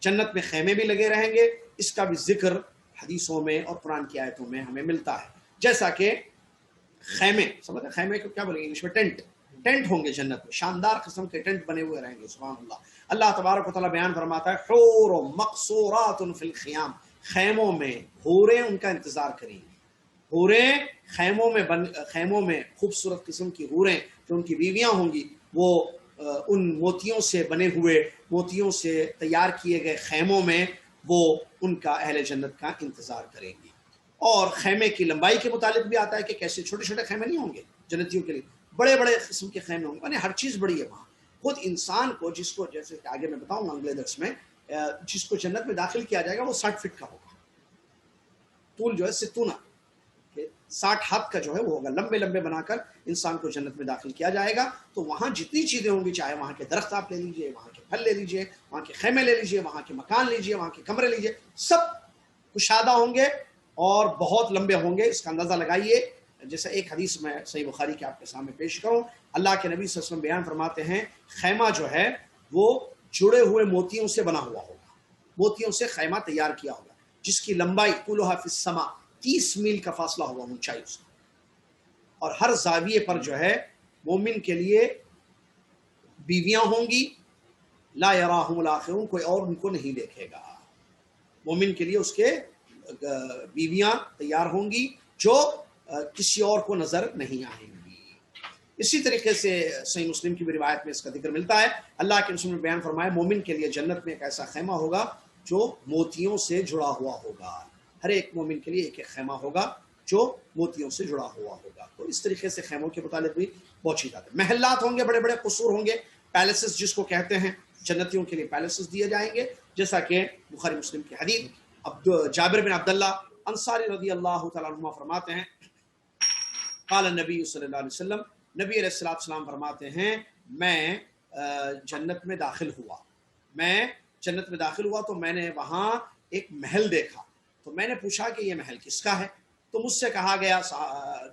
جنت میں خیمے بھی لگے رہیں گے، اس کا بھی ذکر حدیثوں میں اور قرآن کی آیتوں میں ہمیں ملتا ہے، جیسا کہ خیمے، سمجھتے ہیں خیمے کو کیا بولیں گے انگلش میں؟ ٹینٹ ہوں گے جنت میں، شاندار قسم کے ٹینٹ بنے ہوئے رہیں گے، سبحان اللہ۔ اللہ تبارک و تعالیٰ بیان فرماتا ہے حور مقصورات فی الخیام، خیموں میں حوریں ان کا انتظار کریں گی، حوریں خیموں میں خوبصورت قسم کی حوریں جو ان کی بیویاں ہوں گی، وہ ان موتیوں سے بنے ہوئے، موتیوں سے تیار کیے گئے خیموں میں وہ ان کا اہل جنت کا انتظار کریں گی۔ اور خیمے کی لمبائی کے متعلق بھی آتا ہے کہ کیسے چھوٹے چھوٹے خیمے نہیں ہوں گے جنتیوں کے لیے، بڑے بڑے قسم کے خیمے ہوں گے، یعنی ہر چیز بڑی ہے وہاں۔ خود انسان کو، جس کو جیسے کہ آگے میں بتاؤں گا اگلے درس میں، جس کو جنت میں داخل کیا جائے گا وہ 60 فٹ کا ہوگا، طول جو ہے 60 کہ 60 ہاتھ کا جو ہے وہ ہوگا، لمبے لمبے بنا کر انسان کو جنت میں داخل کیا جائے گا۔ تو وہاں جتنی چیزیں ہوں گی، چاہے وہاں کے درخت آپ لے لیجئے، وہاں کے پھل لے لیجئے، وہاں کے خیمے لے لیجئے، وہاں کے مکان لیجئے، وہاں کے کمرے لیجئے، سب کشادہ ہوں گے اور بہت لمبے ہوں گے۔ اس کا اندازہ لگائیے، جیسے ایک حدیث میں صحیح بخاری کے آپ کے سامنے پیش کروں، اللہ کے نبی صلی اللہ علیہ وسلم بیان فرماتے ہیں خیمہ جو ہے وہ جڑے ہوئے موتیوں سے بنا ہوا ہوگا، موتیوں سے خیمہ تیار کیا ہوگا، جس کی لمبائی طولھا فی السما 30 میل کا فاصلہ ہوگا اونچائی اس کا، اور ہر زاویے پر جو ہے مومن کے لیے بیویاں ہوں گی، لا یراہم الاخرون، کوئی اور ان کو نہیں دیکھے گا، مومن کے لیے اس کے بیویاں تیار ہوں گی جو کسی اور کو نظر نہیں آئیں گی۔ اسی طریقے سے صحیح مسلم کی بھی روایت میں اس کا ذکر ملتا ہے، اللہ کے رسول نے بیان فرمایا مومن کے لیے جنت میں ایک ایسا خیمہ ہوگا جو موتیوں سے جڑا ہوا ہوگا، ہر ایک مومن کے لیے ایک ایک خیمہ ہوگا جو موتیوں سے جڑا ہوا ہوگا۔ تو اس طریقے سے خیموں کے متعلق بھی بہت چیز آتی ہے۔ محلات ہوں گے، بڑے بڑے قصور ہوں گے، پیلسز جس کو کہتے ہیں، جنتیوں کے لیے پیلسز دیے جائیں گے، جیسا کہ بخاری مسلم کی حدیث جابر بن عبداللہ انصاری رضی اللہ تعالیٰ عنہ فرماتے ہیں قال النبی صلی اللہ علیہ وسلم، نبی علیہ السلام فرماتے ہیں میں جنت میں داخل ہوا، میں جنت میں داخل ہوا تو میں نے وہاں ایک محل دیکھا، تو میں نے پوچھا کہ یہ محل کس کا ہے؟ تو مجھ سے کہا گیا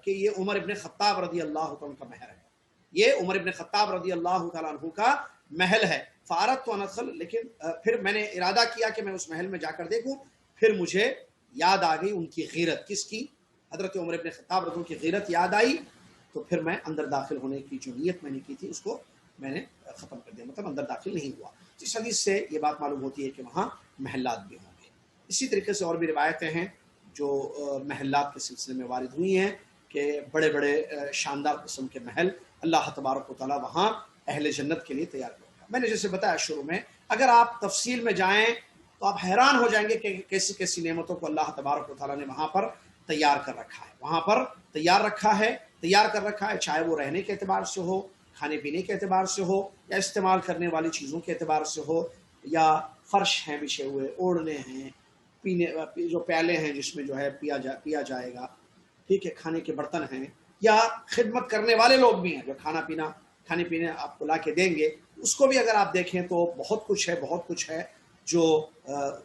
کہ یہ عمر ابن خطاب رضی اللہ تعالیٰ کا محل ہے، یہ عمر ابن خطاب رضی اللہ تعالیٰ عنہ کا محل ہے۔ فاردت ان ادخل، لیکن پھر میں نے ارادہ کیا کہ میں اس محل میں جا کر دیکھوں، پھر مجھے یاد آ گئی ان کی غیرت، کس کی؟ حضرت عمر ابن خطاب رضی اللہ عنہ کی غیرت یاد آئی، تو پھر میں اندر داخل ہونے کی جو نیت میں نے کی تھی اس کو میں نے ختم کر دیا، مطلب اندر داخل نہیں ہوا۔ اس حدیث سے یہ بات معلوم ہوتی ہے کہ وہاں محلات بھی ہوں گے۔ اسی طریقے سے اور بھی روایتیں ہیں جو محلات کے سلسلے میں وارد ہوئی ہیں کہ بڑے بڑے شاندار قسم کے محل اللہ تبارک و تعالیٰ وہاں اہل جنت کے لیے تیار کرے گا۔ میں نے جیسے بتایا شروع میں، اگر آپ تفصیل میں جائیں تو آپ حیران ہو جائیں گے کہ کیسی کیسی نعمتوں کو اللہ تبارک و تعالیٰ نے وہاں پر تیار کر رکھا ہے، وہاں پر تیار کر رکھا ہے، چاہے وہ رہنے کے اعتبار سے ہو، کھانے پینے کے اعتبار سے ہو، یا استعمال کرنے والی چیزوں کے اعتبار سے ہو، یا فرش ہیں بچھے ہوئے، اوڑھنے ہیں، پینے جو پیالے ہیں جس میں جو ہے پیا جائے گا، ٹھیک ہے، کھانے کے برتن ہیں، یا خدمت کرنے والے لوگ بھی ہیں جو کھانے پینے آپ کو لا کے دیں گے، اس کو بھی اگر آپ دیکھیں تو بہت کچھ ہے جو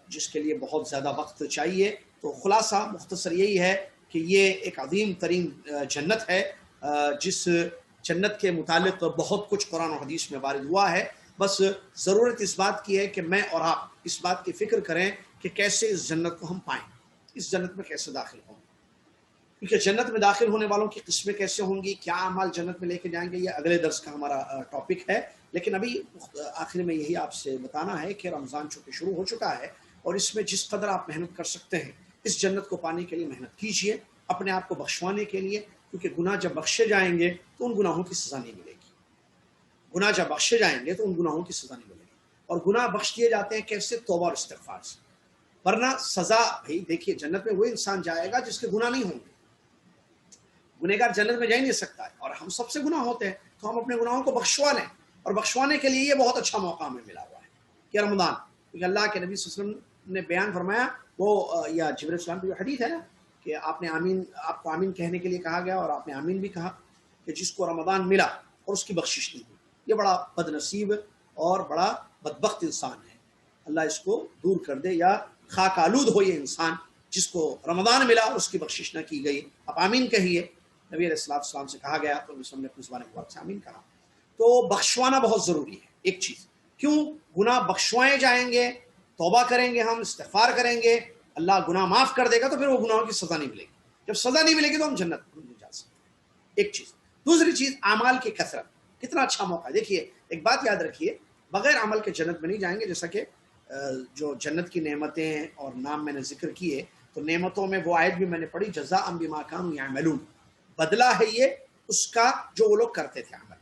جس کے لیے بہت زیادہ وقت چاہیے۔ تو خلاصہ مختصر یہی ہے کہ یہ ایک عظیم ترین جنت ہے، جس جنت کے متعلق بہت کچھ قرآن و حدیث میں وارد ہوا ہے۔ بس ضرورت اس بات کی ہے کہ میں اور آپ اس بات کی فکر کریں کہ کیسے اس جنت کو ہم پائیں، اس جنت میں کیسے داخل ہوں، کیونکہ جنت میں داخل ہونے والوں کی قسمیں کیسے ہوں گی، کیا اعمال جنت میں لے کے جائیں گے، یہ اگلے درس کا ہمارا ٹاپک ہے۔ لیکن ابھی آخر میں یہی آپ سے بتانا ہے کہ رمضان چونکہ شروع ہو چکا ہے، اور اس میں جس قدر آپ محنت کر سکتے ہیں اس جنت کو پانے کے لیے محنت کیجئے، اپنے آپ کو بخشوانے کے لیے، کیونکہ گناہ جب بخشے جائیں گے تو ان گناہوں کی سزا نہیں ملے گی، گناہ جب بخشے جائیں گے تو ان گناہوں کی سزا نہیں ملے گی، اور گناہ بخش دیے جاتے ہیں کیسے؟ توبہ اور استغفار سے، ورنہ سزا، بھائی دیکھیے جنت میں وہ انسان جائے گا جس کے گناہ نہیں ہوں گے، گنہگار جنت میں جا ہی نہیں سکتا ہے، اور ہم سب سے گناہ ہوتے ہیں، تو ہم اپنے گناہوں کو بخشوا لیں، اور بخشوانے کے لیے یہ بہت اچھا موقع ہمیں ملا ہوا ہے کہ رمضان، کیونکہ اللہ کے نبی صلی اللہ علیہ وسلم نے بیان فرمایا، وہ یا جبرائیل السلام کی جو حدیث ہے نا کہ آپ کو آمین کہنے کے لیے کہا گیا، اور آپ نے آمین بھی کہا کہ جس کو رمضان ملا اور اس کی بخشش نہیں ہوئی، یہ بڑا بد نصیب اور بڑا بدبخت انسان ہے، اللہ اس کو دور کر دے، یا خاک آلود ہو یہ انسان جس کو رمضان ملا اور اس کی بخشش نہ کی گئی۔ آپ آمین کہیے، نبی علیہ السلام سے کہا گیا تو نے اپنی زبان مبارک سے آمین کہا۔ تو بخشوانا بہت ضروری ہے، ایک چیز، کیوں؟ گناہ بخشوائے جائیں گے، توبہ کریں گے، ہم استغفار کریں گے، اللہ گناہ معاف کر دے گا، تو پھر وہ گناہوں کی سزا نہیں ملے گی، جب سزا نہیں ملے گی تو ہم جنت نہیں جا سکتے، ایک چیز۔ دوسری چیز، اعمال کی کثرت، کتنا اچھا موقع ہے۔ دیکھیے ایک بات یاد رکھیے، بغیر عمل کے جنت میں نہیں جائیں گے، جیسا کہ جو جنت کی نعمتیں اور نام میں نے ذکر کیے، تو نعمتوں میں وہ آیت بھی میں نے پڑھی، جزاء بما كانوا يعملون، بدلہ ہے یہ اس کا جو وہ لوگ کرتے تھے، عمل،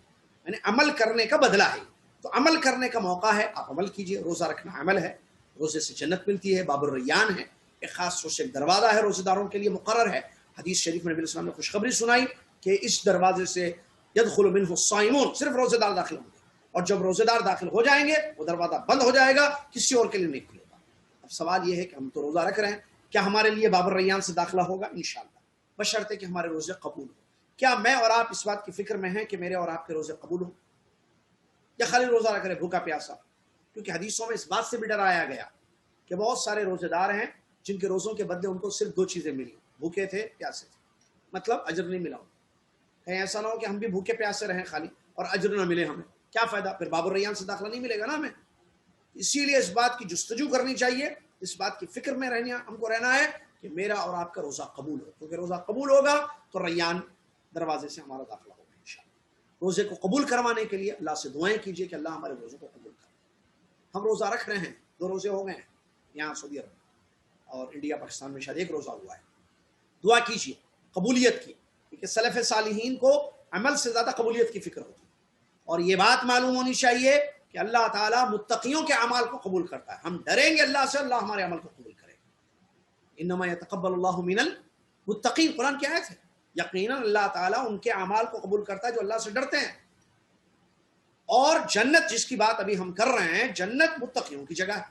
یعنی عمل کرنے کا بدلہ ہے، تو عمل کرنے کا موقع ہے، آپ عمل کیجئے۔ روزہ رکھنا عمل ہے، روزے سے جنت ملتی ہے، باب الریان ہے، ایک خاص طور سے ایک دروازہ ہے روزے داروں کے لیے مقرر ہے، حدیث شریف میں نبی علیہ السلام نے خوشخبری سنائی کہ اس دروازے سے يدخل منه الصائمون، صرف روزے دار داخل ہوں گے، اور جب روزے دار داخل ہو جائیں گے وہ دروازہ بند ہو جائے گا، کسی اور کے لیے نہیں کھلے گا۔ اب سوال یہ ہے کہ ہم تو روزہ رکھ رہے ہیں، کیا ہمارے لیے باب الریان سے داخلہ ہوگا؟ انشاءاللہ، بشرطے کہ ہمارے روزے قبول ہوں۔ کیا میں اور آپ اس بات کی فکر میں ہیں کہ میرے اور آپ کے روزے قبول ہوں، یا خالی روزہ رکھ رہے بھوکا پیاسا؟ کیونکہ حدیثوں میں اس بات سے بھی ڈرایا گیا کہ بہت سارے روزے دار ہیں جن کے روزوں کے بدلے ان کو صرف دو چیزیں ملی، بھوکے تھے، پیاسے تھے، مطلب اجر نہیں ملا، کہیں ایسا نہ ہو کہ ہم بھی بھوکے پیاسے رہیں خالی اور اجر نہ ملے ہمیں، کیا فائدہ؟ پھر باب الریان سے داخلہ نہیں ملے گا نا ہمیں۔ اسی لیے اس بات کی جستجو کرنی چاہیے، اس بات کی فکر میں ہم کو رہنا ہے کہ میرا اور آپ کا روزہ قبول ہو، کیونکہ روزہ قبول ہوگا تو ریان دروازے سے ہمارا داخلہ ہوگا انشاءاللہ۔ روزے کو قبول کروانے کے لیے اللہ سے دعائیں کیجیے کہ اللہ ہمارے روزے کو قبول کرے۔ ہم روزہ رکھ رہے ہیں، 2 روزے ہو گئے ہیں یہاں سعودی عرب اور انڈیا پاکستان میں شاید 1 روزہ ہوا ہے، دعا کیجیے قبولیت کی، کیونکہ سلف صالحین کو عمل سے زیادہ قبولیت کی فکر ہوتی ہے، اور یہ بات معلوم ہونی چاہیے کہ اللہ تعالیٰ متقیوں کے اعمال کو قبول کرتا ہے، ہم ڈریں گے اللہ سے، اللہ ہمارے عمل کو قبول کرے گا۔ انما يتقبل اللہ من المتقین، قرآن کی آیت ہے، یقیناً اللہ تعالیٰ ان کے اعمال کو قبول کرتا ہے جو اللہ سے ڈرتے ہیں۔ اور جنت جس کی بات ابھی ہم کر رہے ہیں، جنت متقیوں کی جگہ ہے،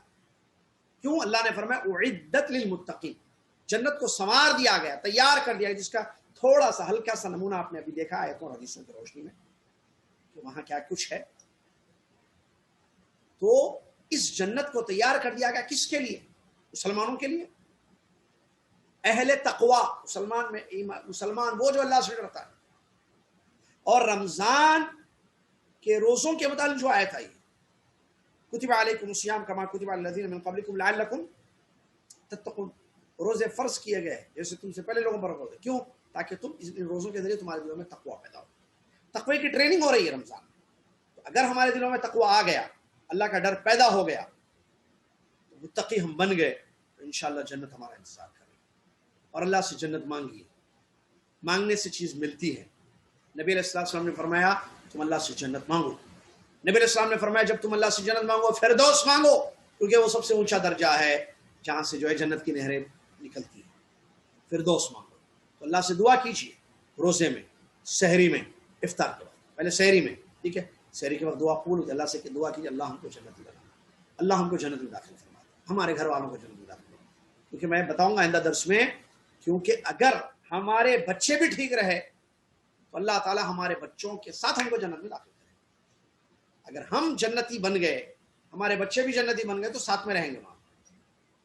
کیوں؟ اللہ نے فرمایا اعدت للمتقین، جنت کو سنوار دیا گیا، تیار کر دیا گیا، جس کا تھوڑا سا ہلکا سا نمونہ آپ نے ابھی دیکھا آیتوں اور حدیثوں کی روشنی میں کہ وہاں کیا کچھ ہے۔ تو اس جنت کو تیار کر دیا گیا کس کے لیے؟ مسلمانوں کے لیے، اہل تقوی، مسلمان وہ جو اللہ سے ڈرتا ہے. اور رمضان کے روزوں کے متعلق جو آیت آئی، کتب علیکم الصیام کما کتب علی الذین من قبلکم لعلکم تتقون، روزے فرض کیے گئے جیسے تم سے پہلے لوگوں پر فرض ہے. کیوں؟ تاکہ تم ان روزوں کے ذریعے تمہارے دلوں میں تقوی پیدا ہو. تقوی کی ٹریننگ ہو رہی ہے رمضان. تو اگر ہمارے دلوں میں تقوی آ گیا، اللہ کا ڈر پیدا ہو گیا، متقی ہم بن گئے، تو انشاءاللہ جنت ہمارا انتظار کرے. اور اللہ سے جنت مانگیے، مانگنے سے چیز ملتی ہے. نبی علیہ السلام نے فرمایا تم اللہ سے جنت مانگو. نبی علیہ السلام نے فرمایا جب تم اللہ سے جنت مانگو فردوس مانگو، کیونکہ وہ سب سے اونچا درجہ ہے جہاں سے جو ہے جنت کی نہریں نکلتی ہیں. فردوس مانگو. تو اللہ سے دعا کیجیے روزے میں، سحری میں، افطار کے وقت. پہلے سحری میں، ٹھیک ہے، سحری کے وقت دعا قبول ہوتی ہے. اللہ سے دعا کیجیے اللہ ہم کو جنت میں ڈالنا، اللہ ہم کو جنت میں داخل فرما دے، ہمارے گھر والوں کو جنت میں داخل فرما دے. کیونکہ میں بتاؤں گا آئندہ درس میں، کیونکہ اگر ہمارے بچے بھی ٹھیک رہے تو اللہ تعالیٰ ہمارے بچوں کے ساتھ ہم کو جنت میں داخل کرے. اگر ہم جنتی بن گئے، ہمارے بچے بھی جنتی بن گئے، تو ساتھ میں رہیں گے وہاں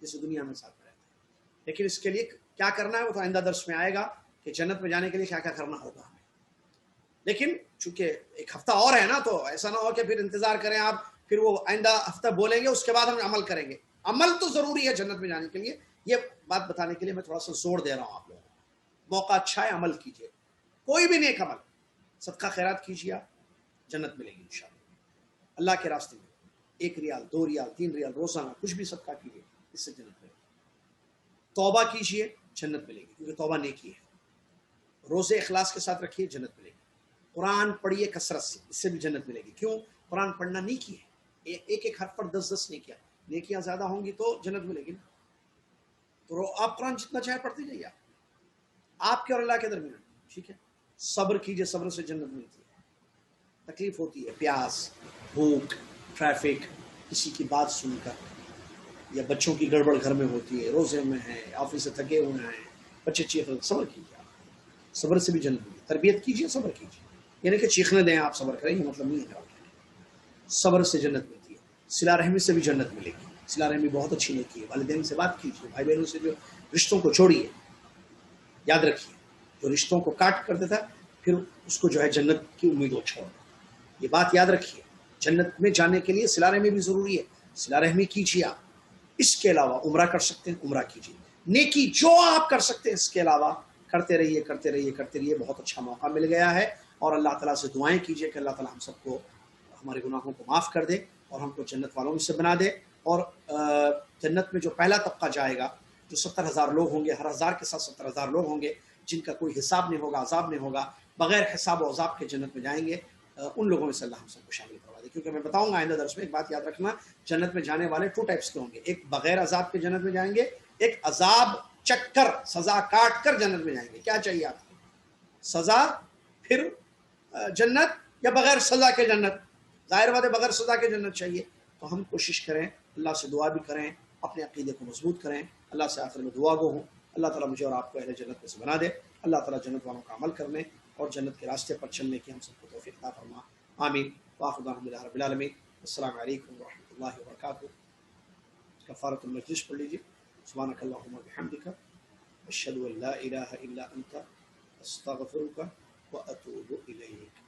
جیسے دنیا میں ساتھ میں رہتے ہیں. لیکن اس کے لیے کیا کرنا ہے وہ تو آئندہ درس میں آئے گا کہ جنت میں جانے کے لیے کیا کیا کرنا ہوگا ہمیں. لیکن چونکہ ایک ہفتہ اور ہے نا، تو ایسا نہ ہو کہ پھر انتظار کریں آپ، پھر وہ آئندہ ہفتہ بولیں گے اس کے بعد ہم عمل کریں گے. عمل تو ضروری ہے جنت میں جانے کے لیے. یہ بات بتانے کے لیے میں تھوڑا سا زور دے رہا ہوں آپ لوگوں کو. موقع اچھا ہے، عمل کیجیے، کوئی بھی نیک عمل، صدقہ خیرات کیجیے، آپ جنت ملے گی انشاءاللہ. اللہ کے راستے میں 1 ریال 2 ریال 3 ریال روزانہ کچھ بھی صدقہ کیجیے، اس سے جنت ملے گی. توبہ کیجیے، جنت ملے گی، کیونکہ توبہ نیکی ہے. روزے اخلاص کے ساتھ رکھیے، جنت ملے گی. قرآن پڑھیے کثرت سے، اس سے بھی جنت ملے گی. کیوں؟ قرآن پڑھنا نیکی ہے. ایک ایک حرف پر 10 نیکیاں، نیکیاں زیادہ ہوں گی تو جنت ملے گی نا. تو آپ قرآن جتنا چاہے پڑھتے جائیے، آپ کے اور اللہ کے درمیان، ٹھیک ہے. صبر کیجیے، صبر سے جنت ملتی ہے. تکلیف ہوتی ہے، پیاس، بھوک، ٹریفک، کسی کی بات سن کر، یا بچوں کی گڑبڑ گھر میں ہوتی ہے، روزے میں ہیں، آفس سے تھکے ہوئے ہیں، بچے چیخ رہے، صبر کیجیے. آپ صبر سے بھی جنت ملتی ہے. تربیت کیجیے، صبر کیجیے. یعنی کہ چیخنے دیں آپ صبر کریں، یہ مطلب نہیں ہے. صبر سے جنت ملتی ہے. صلہ رحمی سے بھی جنت ملے گی. صلہ رحمی بہت اچھی نیکی ہے. والدین سے بات کیجیے، بھائی بہنوں سے جو رشتوں کو چھوڑیے. یاد رکھیے جو رشتوں کو کاٹ کر دیتا ہے پھر اس کو جو ہے جنت کی امید وہ چھوڑ. یہ بات یاد رکھیے. جنت میں جانے کے لیے صلہ رحمی بھی ضروری ہے. صلہ رحمی کیجیے آپ. اس کے علاوہ عمرہ کر سکتے ہیں، عمرہ کیجیے. نیکی جو آپ کر سکتے ہیں اس کے علاوہ کرتے رہیے، کرتے رہیے، کرتے رہیے. بہت اچھا موقع مل گیا ہے. اور اللہ تعالیٰ سے دعائیں کیجیے کہ اللہ تعالیٰ ہم سب کو ہمارے گناہوں کو معاف کر دے اور ہم کو جنت والوں میں سے بنا دے. اور جنت میں جو پہلا طبقہ جائے گا، جو 70,000 لوگ ہوں گے، ہر 1000 کے ساتھ 70,000 لوگ ہوں گے جن کا کوئی حساب نہیں ہوگا، عذاب نہیں ہوگا، بغیر حساب و عذاب کے جنت میں جائیں گے. ان لوگوں میں سے اللہ ہم سب کو شامل کروا دے. کیونکہ میں بتاؤں گا آئندہ درس میں، ایک بات یاد رکھنا، جنت میں جانے والے 2 ٹائپس کے ہوں گے. ایک بغیر عذاب کے جنت میں جائیں گے، ایک عذاب چک کر، سزا کاٹ کر جنت میں جائیں گے. کیا چاہیے آپ کو؟ سزا پھر جنت، یا بغیر سزا کے جنت؟ ظاہر بات ہے بغیر سزا کے جنت چاہیے. تو ہم کوشش کریں، اللہ سے دعا بھی کریں، اپنے عقیدے کو مضبوط کریں. اللہ سے آخر میں دعا گو ہوں، اللہ تعالیٰ مجھے اور آپ کو اہل جنت میں سے بنا دے. اللہ تعالیٰ جنت والوں کا عمل کرنے اور جنت کے راستے پر چلنے کی ہم سب کو توفیق عطا فرما. آمین. وآخر دعوانا رب العالمین. السلام علیکم ورحمۃ اللہ وبرکاتہ. کفارۃ المجلس پڑھ لیجیے. سبحانک اللہم وبحمدک، اشہد ان لا الہ الا انت، استغفرک واتوب الیک.